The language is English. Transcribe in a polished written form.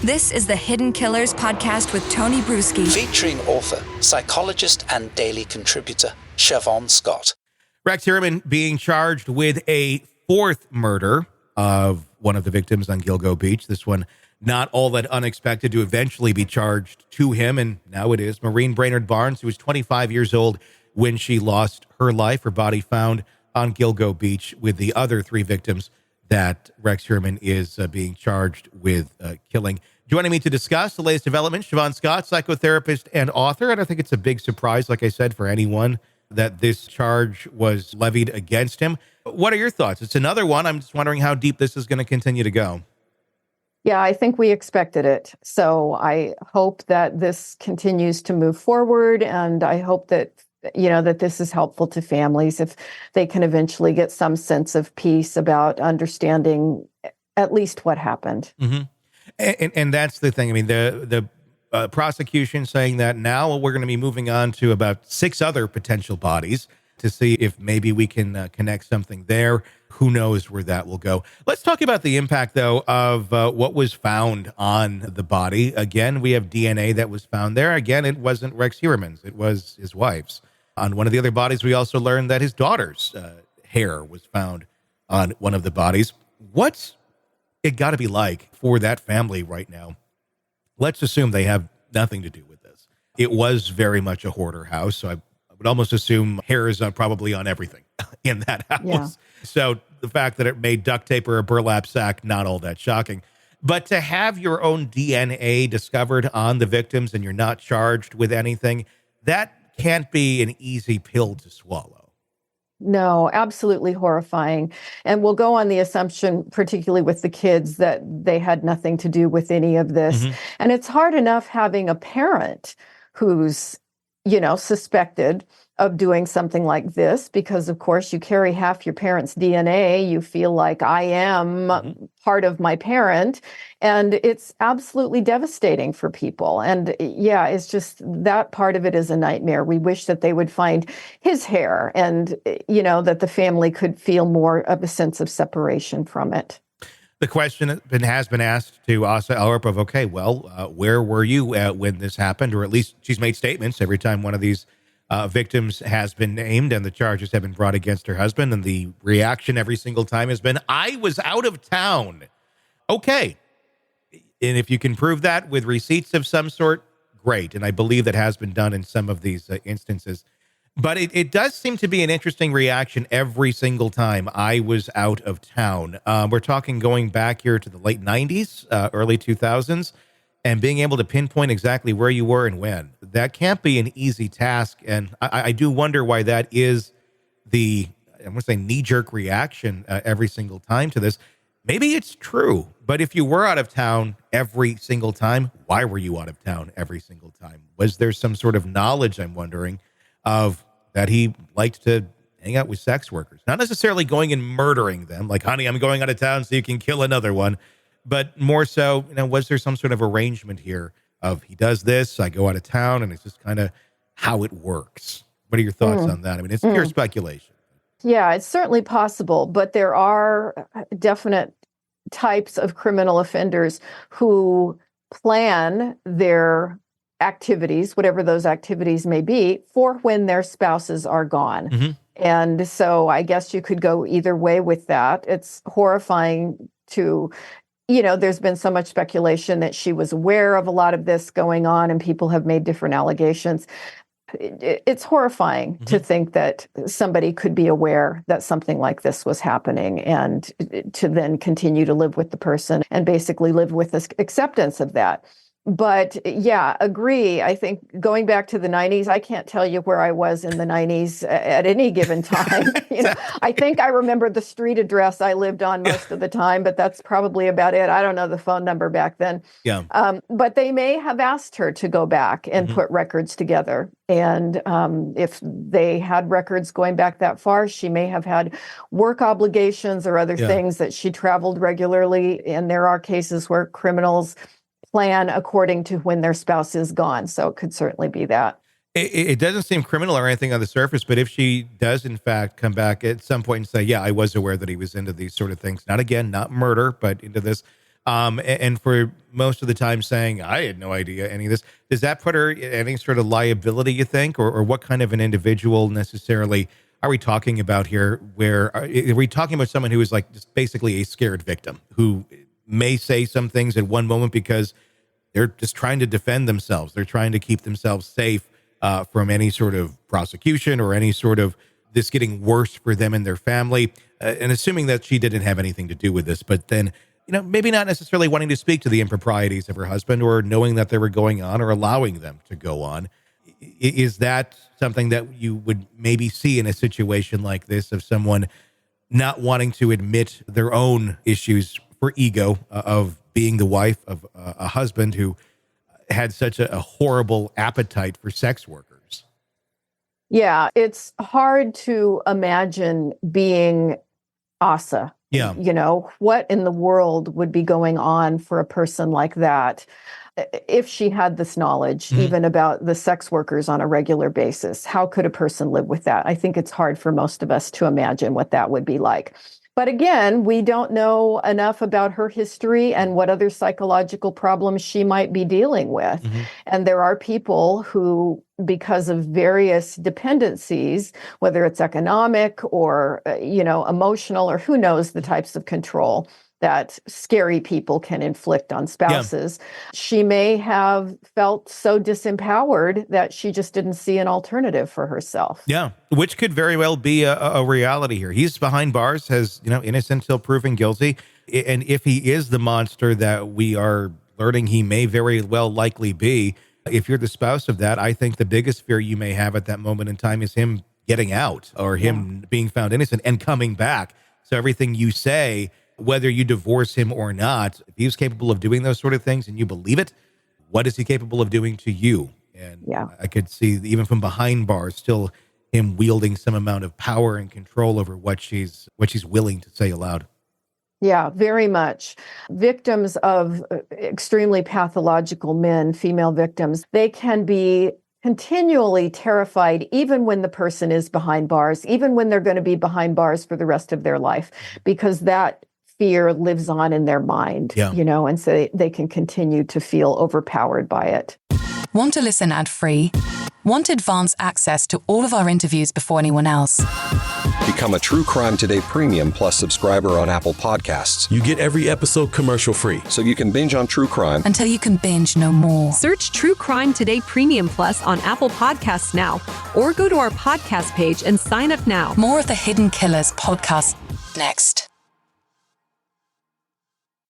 This is the Hidden Killers podcast with Tony Brueski. Featuring author, psychologist, and daily contributor, Shavaun Scott. Rex Heuermann being charged with a fourth murder of one of the victims on Gilgo Beach. This one not all that unexpected to eventually be charged to him, and now it is. Maureen Brainard Barnes, who was 25 years old when she lost her life. Her body found on Gilgo Beach with the other three victims that Rex Heuermann is being charged with killing. Joining me to discuss the latest development, Shavaun Scott, psychotherapist and author. And I think it's a big surprise, like I said, for anyone that this charge was levied against him. What are your thoughts? It's another one. I'm just wondering how deep this is going to continue to go. Yeah, I think we expected it. So I hope that this continues to move forward. And I hope that, that this is helpful to families if they can eventually get some sense of peace about understanding at least what happened. Mm-hmm. And that's the thing. I mean, the prosecution saying that now we're going to be moving on to about 6 other potential bodies to see if maybe we can connect something there. Who knows where that will go? Let's talk about the impact, though, of what was found on the body. Again, we have DNA that was found there. Again, it wasn't Rex Heuermann's. It was his wife's. On one of the other bodies, we also learned that his daughter's hair was found on one of the bodies. What's it got to be like for that family right now? Let's assume they have nothing to do with this. It was very much a hoarder house, so I would almost assume hair is probably on everything in that house. Yeah. So the fact that it made duct tape or a burlap sack, not all that shocking. But to have your own DNA discovered on the victims and you're not charged with anything, that can't be an easy pill to swallow. No, absolutely horrifying. And we'll go on the assumption, particularly with the kids, that they had nothing to do with any of this. Mm-hmm. And it's hard enough having a parent who's, suspected of doing something like this, because of course you carry half your parent's DNA. You feel like I am part of my parent, and it's absolutely devastating for people. And yeah, it's just that part of it is a nightmare. We wish that they would find his hair and, that the family could feel more of a sense of separation from it. The question has been asked to Asa Ellerup of, okay, well, where were you when this happened? Or at least she's made statements every time one of these victims has been named and the charges have been brought against her husband. And the reaction every single time has been, I was out of town. Okay. And if you can prove that with receipts of some sort, great. And I believe that has been done in some of these instances. But it does seem to be an interesting reaction every single time. I was out of town. We're talking going back here to the late 90s, early 2000s, and being able to pinpoint exactly where you were and when. That can't be an easy task. And I do wonder why that is I'm going to say knee-jerk reaction every single time to this. Maybe it's true, but if you were out of town every single time, why were you out of town every single time? Was there some sort of knowledge, I'm wondering, of that he liked to hang out with sex workers, not necessarily going and murdering them, like, honey, I'm going out of town so you can kill another one, but more so, was there some sort of arrangement here of he does this, I go out of town, and it's just kind of how it works? What are your thoughts on that? I mean, it's pure speculation. Yeah, it's certainly possible, but there are definite types of criminal offenders who plan their activities, whatever those activities may be, for when their spouses are gone. Mm-hmm. And so I guess you could go either way with that. It's horrifying to, there's been so much speculation that she was aware of a lot of this going on, and people have made different allegations. It's horrifying to think that somebody could be aware that something like this was happening and to then continue to live with the person and basically live with this acceptance of that. But yeah, agree. I think going back to the 90s, I can't tell you where I was in the 90s at any given time. I think I remember the street address I lived on most of the time, but that's probably about it. I don't know the phone number back then. Yeah. But they may have asked her to go back and put records together. And if they had records going back that far, she may have had work obligations or other things that she traveled regularly. And there are cases where criminals plan according to when their spouse is gone. So it could certainly be that. It doesn't seem criminal or anything on the surface, but if she does, in fact, come back at some point and say, yeah, I was aware that he was into these sort of things, not murder, but into this, And for most of the time saying, I had no idea any of this, does that put her in any sort of liability, you think? Or what kind of an individual necessarily are we talking about here? Where are we talking about someone who is like just basically a scared victim who may say some things at one moment because they're just trying to defend themselves. They're trying to keep themselves safe from any sort of prosecution or any sort of this getting worse for them and their family. And assuming that she didn't have anything to do with this, but then, maybe not necessarily wanting to speak to the improprieties of her husband or knowing that they were going on or allowing them to go on. Is that something that you would maybe see in a situation like this of someone not wanting to admit their own issues for ego of being the wife of a husband who had such a horrible appetite for sex workers? Yeah, it's hard to imagine being Asa. Yeah. What in the world would be going on for a person like that if she had this knowledge, even about the sex workers on a regular basis? How could a person live with that? I think it's hard for most of us to imagine what that would be like. But again, we don't know enough about her history and what other psychological problems she might be dealing with. And there are people who, because of various dependencies, whether it's economic or, emotional, or who knows the types of control that scary people can inflict on spouses. Yeah. She may have felt so disempowered that she just didn't see an alternative for herself. Yeah, which could very well be a reality here. He's behind bars, has, innocent till proven guilty. And if he is the monster that we are learning he may very well likely be, if you're the spouse of that, I think the biggest fear you may have at that moment in time is him getting out or him being found innocent and coming back. So everything you say, whether you divorce him or not, if he's capable of doing those sort of things and you believe it, what is he capable of doing to you? And I could see even from behind bars, still him wielding some amount of power and control over what she's willing to say aloud. Yeah, very much. Victims of extremely pathological men, female victims, they can be continually terrified, even when the person is behind bars, even when they're going to be behind bars for the rest of their life, because that fear lives on in their mind, and so they can continue to feel overpowered by it. Want to listen ad-free? Want advanced access to all of our interviews before anyone else? Become a True Crime Today Premium Plus subscriber on Apple Podcasts. You get every episode commercial-free, so you can binge on true crime until you can binge no more. Search True Crime Today Premium Plus on Apple Podcasts now, or go to our podcast page and sign up now. More of the Hidden Killers podcast next.